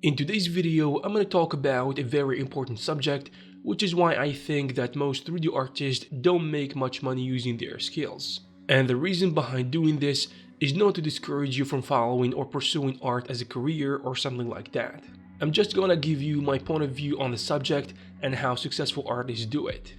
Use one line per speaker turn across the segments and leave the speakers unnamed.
In today's video, I'm going to talk about a very important subject, which is why I think that most 3D artists don't make much money using their skills. And the reason behind doing this is not to discourage you from following or pursuing art as a career or something like that. I'm just gonna give you my point of view on the subject and how successful artists do it.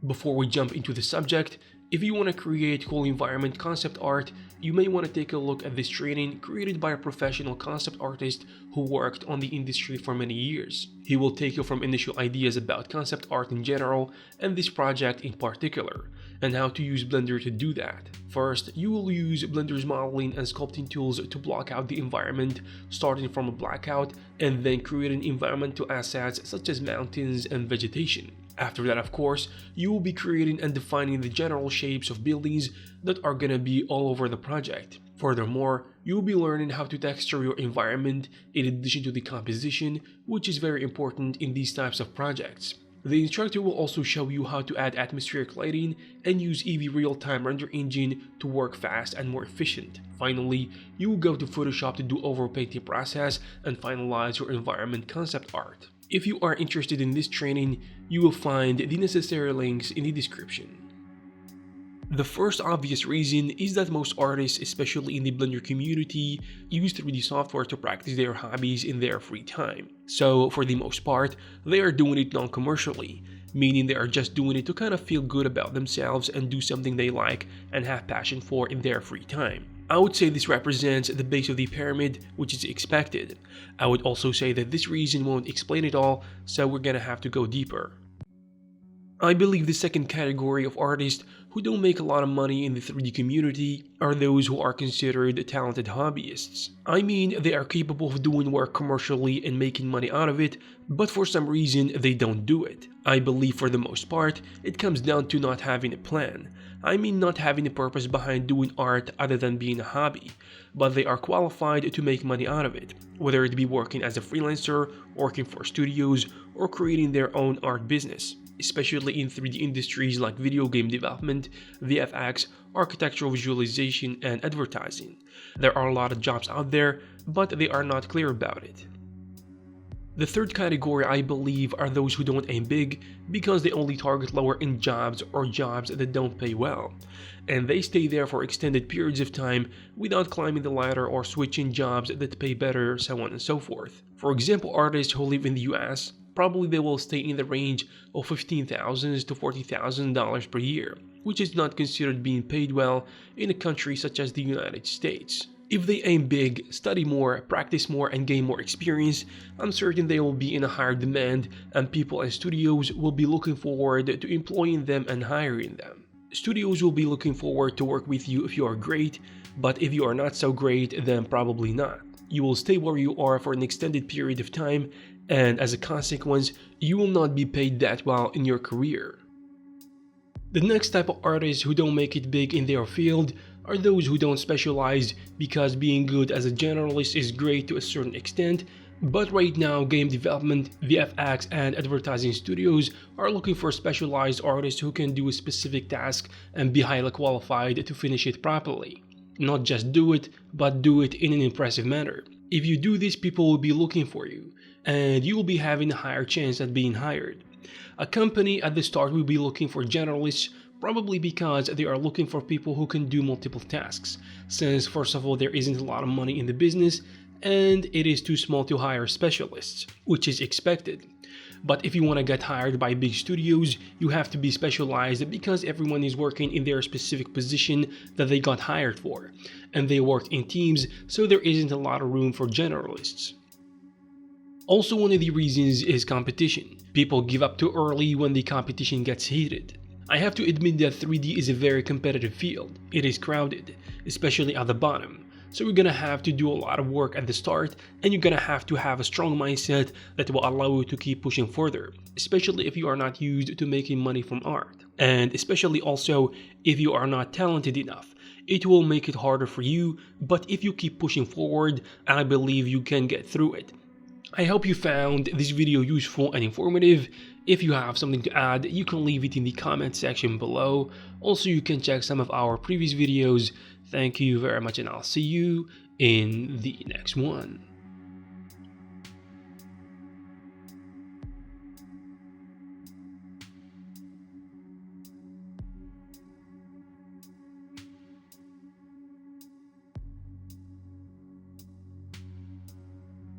Before we jump into the subject, if you want to create cool environment concept art, you may want to take a look at this training created by a professional concept artist who worked on the industry for many years. He will take you from initial ideas about concept art in general and this project in particular, and how to use Blender to do that. First, you will use Blender's modeling and sculpting tools to block out the environment, starting from a blackout, and then create an environmental assets such as mountains and vegetation. After that, of course, you will be creating and defining the general shapes of buildings that are gonna be all over the project. Furthermore, you will be learning how to texture your environment in addition to the composition, which is very important in these types of projects. The instructor will also show you how to add atmospheric lighting and use Eevee real-time render engine to work fast and more efficient. Finally, you will go to Photoshop to do overpainting process and finalize your environment concept art. If you are interested in this training, you will find the necessary links in the description. The first obvious reason is that most artists, especially in the Blender community, use 3D software to practice their hobbies in their free time. So for the most part, they are doing it non-commercially, meaning they are just doing it to kind of feel good about themselves and do something they like and have passion for in their free time. I would say this represents the base of the pyramid, which is expected. I would also say that this reason won't explain it all, so we're gonna have to go deeper. I believe the second category of artists who don't make a lot of money in the 3D community are those who are considered talented hobbyists. I mean, they are capable of doing work commercially and making money out of it, but for some reason they don't do it. I believe for the most part, it comes down to not having a plan. I mean not having a purpose behind doing art other than being a hobby, but they are qualified to make money out of it, whether it be working as a freelancer, working for studios, or creating their own art business. Especially in 3D industries like video game development, VFX, architectural visualization, and advertising. There are a lot of jobs out there, but they are not clear about it. The third category I believe are those who don't aim big because they only target lower-end jobs or jobs that don't pay well, and they stay there for extended periods of time without climbing the ladder or switching jobs that pay better, so on and so forth. For example, artists who live in the US, probably they will stay in the range of $15,000 to $40,000 per year, which is not considered being paid well in a country such as the United States. If they aim big, study more, practice more, and gain more experience, I'm certain they will be in a higher demand and people and studios will be looking forward to employing them and hiring them. Studios will be looking forward to work with you if you are great, but if you are not so great, then probably not. You will stay where you are for an extended period of time, and as a consequence, you will not be paid that well in your career. The next type of artists who don't make it big in their field are those who don't specialize, because being good as a generalist is great to a certain extent, but right now game development, VFX, and advertising studios are looking for specialized artists who can do a specific task and be highly qualified to finish it properly. Not just do it, but do it in an impressive manner. If you do this, people will be looking for you, and you will be having a higher chance at being hired. A company at the start will be looking for generalists, probably because they are looking for people who can do multiple tasks, since first of all there isn't a lot of money in the business, and it is too small to hire specialists, which is expected. But if you want to get hired by big studios, you have to be specialized because everyone is working in their specific position that they got hired for, and they work in teams, so there isn't a lot of room for generalists. Also, one of the reasons is competition. People give up too early when the competition gets heated. I have to admit that 3D is a very competitive field. It is crowded, especially at the bottom. So you're gonna have to do a lot of work at the start, and you're gonna have to have a strong mindset that will allow you to keep pushing further, especially if you are not used to making money from art. And especially also if you are not talented enough. It will make it harder for you, but if you keep pushing forward, I believe you can get through it. I hope you found this video useful and informative. If you have something to add, you can leave it in the comment section below. Also, you can check some of our previous videos. Thank you very much, and I'll see you in the next one.